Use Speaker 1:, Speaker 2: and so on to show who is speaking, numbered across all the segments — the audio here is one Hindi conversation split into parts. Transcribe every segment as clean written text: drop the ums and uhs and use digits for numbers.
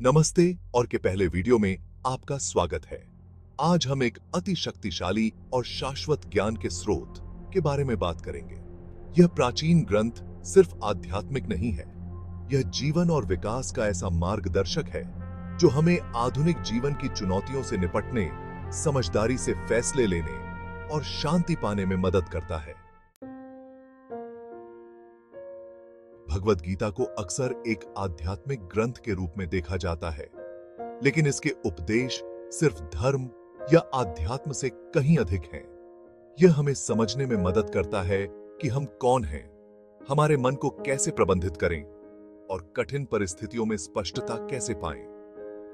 Speaker 1: नमस्ते और के पहले वीडियो में आपका स्वागत है। आज हम एक अति शक्तिशाली और शाश्वत ज्ञान के स्रोत के बारे में बात करेंगे। यह प्राचीन ग्रंथ सिर्फ आध्यात्मिक नहीं है, यह जीवन और विकास का ऐसा मार्गदर्शक है जो हमें आधुनिक जीवन की चुनौतियों से निपटने, समझदारी से फैसले लेने और शांति पाने में मदद करता है। भगवद गीता को अक्सर एक आध्यात्मिक ग्रंथ के रूप में देखा जाता है, लेकिन इसके उपदेश सिर्फ धर्म या आध्यात्म से कहीं अधिक हैं। यह हमें समझने में मदद करता है कि हम कौन हैं, हमारे मन को कैसे प्रबंधित करें और कठिन परिस्थितियों में स्पष्टता कैसे पाएं।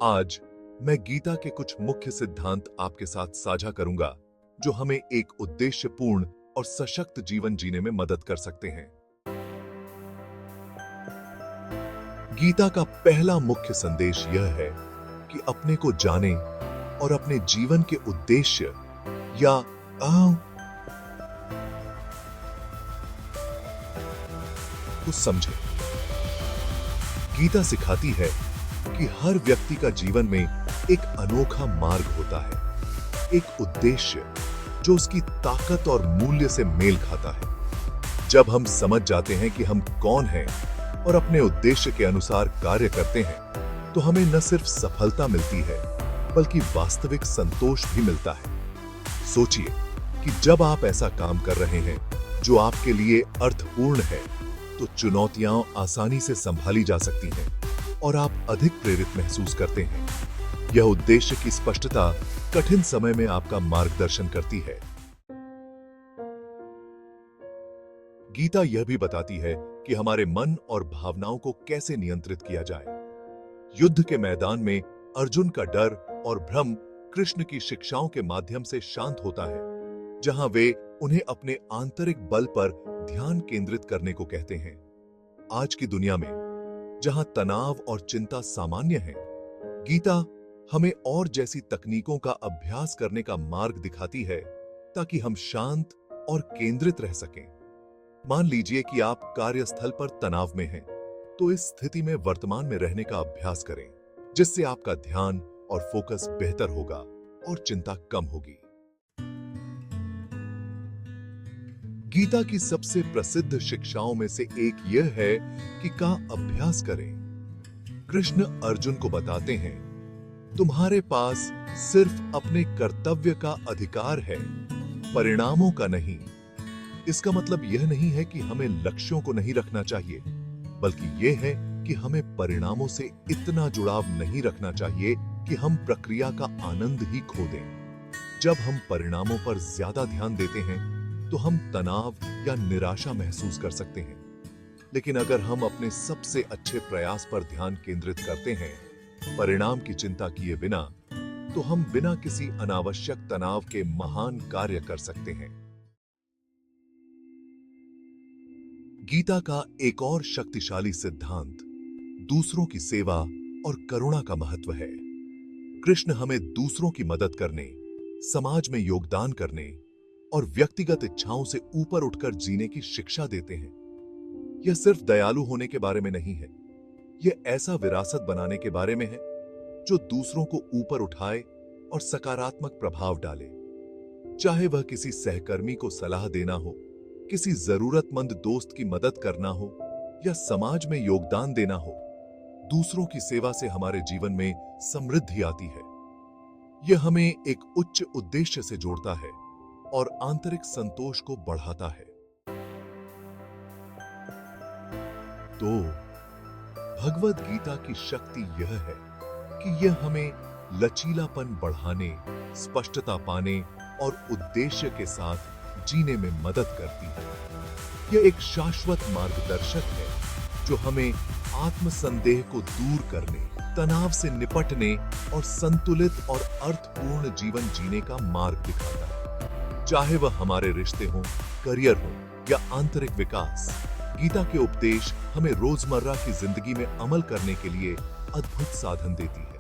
Speaker 1: आज मैं गीता के कुछ मुख्य सिद्धांत आपके साथ साझा करूंगा जो हमें एक उद्देश्यपूर्ण और सशक्त जीवन जीने में मदद कर सकते हैं। गीता का पहला मुख्य संदेश यह है कि अपने को जाने और अपने जीवन के उद्देश्य या को समझें। गीता सिखाती है कि हर व्यक्ति का जीवन में एक अनोखा मार्ग होता है, एक उद्देश्य जो उसकी ताकत और मूल्य से मेल खाता है। जब हम समझ जाते हैं कि हम कौन हैं और अपने उद्देश्य के अनुसार कार्य करते हैं, तो हमें न सिर्फ सफलता मिलती है, बल्कि वास्तविक संतोष भी मिलता है। सोचिए कि जब आप ऐसा काम कर रहे हैं जो आपके लिए अर्थपूर्ण है, तो चुनौतियां आसानी से संभाली जा सकती हैं और आप अधिक प्रेरित महसूस करते हैं। यह उद्देश्य की स्पष्टता कठिन समय में आपका मार्गदर्शन करती है। गीता यह भी बताती है कि हमारे मन और भावनाओं को कैसे नियंत्रित किया जाए। युद्ध के मैदान में अर्जुन का डर और भ्रम कृष्ण की शिक्षाओं के माध्यम से शांत होता है, जहां वे उन्हें अपने आंतरिक बल पर ध्यान केंद्रित करने को कहते हैं। आज की दुनिया में जहां तनाव और चिंता सामान्य है, गीता हमें और जैसी तकनीकों का अभ्यास करने का मार्ग दिखाती है ताकि हम शांत और केंद्रित रह सकें। मान लीजिए कि आप कार्यस्थल पर तनाव में हैं, तो इस स्थिति में वर्तमान में रहने का अभ्यास करें, जिससे आपका ध्यान और फोकस बेहतर होगा और चिंता कम होगी। गीता की सबसे प्रसिद्ध शिक्षाओं में से एक यह है कि का अभ्यास करें। कृष्ण अर्जुन को बताते हैं, तुम्हारे पास सिर्फ अपने कर्तव्य का अधिकार है, परिणामों का नहीं। इसका मतलब यह नहीं है कि हमें लक्ष्यों को नहीं रखना चाहिए, बल्कि यह है कि हमें परिणामों से इतना जुड़ाव नहीं रखना चाहिए कि हम प्रक्रिया का आनंद ही खो दें। जब हम परिणामों पर ज्यादा ध्यान देते हैं, तो हम तनाव या निराशा महसूस कर सकते हैं। लेकिन अगर हम अपने सबसे अच्छे प्रयास पर ध्यान केंद्रित करते हैं, परिणाम की चिंता किए बिना, तो हम बिना किसी अनावश्यक तनाव के महान कार्य कर सकते हैं। गीता का एक और शक्तिशाली सिद्धांत दूसरों की सेवा और करुणा का महत्व है। कृष्ण हमें दूसरों की मदद करने, समाज में योगदान करने और व्यक्तिगत इच्छाओं से ऊपर उठकर जीने की शिक्षा देते हैं। यह सिर्फ दयालु होने के बारे में नहीं है, यह ऐसा विरासत बनाने के बारे में है जो दूसरों को ऊपर उठाए और सकारात्मक प्रभाव डाले। चाहे वह किसी सहकर्मी को सलाह देना हो, किसी जरूरतमंद दोस्त की मदद करना हो या समाज में योगदान देना हो, दूसरों की सेवा से हमारे जीवन में समृद्धि आती है। यह हमें एक उच्च उद्देश्य से जोड़ता है और आंतरिक संतोष को बढ़ाता है। तो भगवद गीता की शक्ति यह है कि यह हमें लचीलापन बढ़ाने, स्पष्टता पाने और उद्देश्य के साथ जीने में मदद करती है। यह एक शाश्वत मार्गदर्शक है जो हमें आत्मसंदेह को दूर करने, तनाव से निपटने और संतुलित और अर्थपूर्ण जीवन जीने का मार्ग दिखाता है। चाहे वह हमारे रिश्ते हों, करियर हो या आंतरिक विकास, गीता के उपदेश हमें रोजमर्रा की जिंदगी में अमल करने के लिए अद्भुत साधन देती है।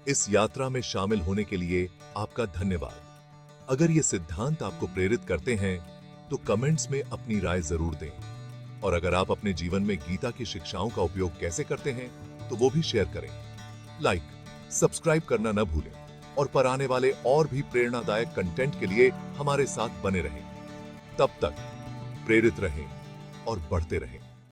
Speaker 1: इस यात्रा में शामिल होने के लिए आपका धन्यवाद। अगर ये सिद्धांत आपको प्रेरित करते हैं, तो कमेंट्स में अपनी राय जरूर दें। और अगर आप अपने जीवन में गीता की शिक्षाओं का उपयोग कैसे करते हैं तो वो भी शेयर करें। लाइक, सब्सक्राइब करना न भूलें और पर आने वाले और भी प्रेरणादायक कंटेंट के लिए हमारे साथ बने रहें। तब तक प्रेरित रहें और बढ़ते रहें।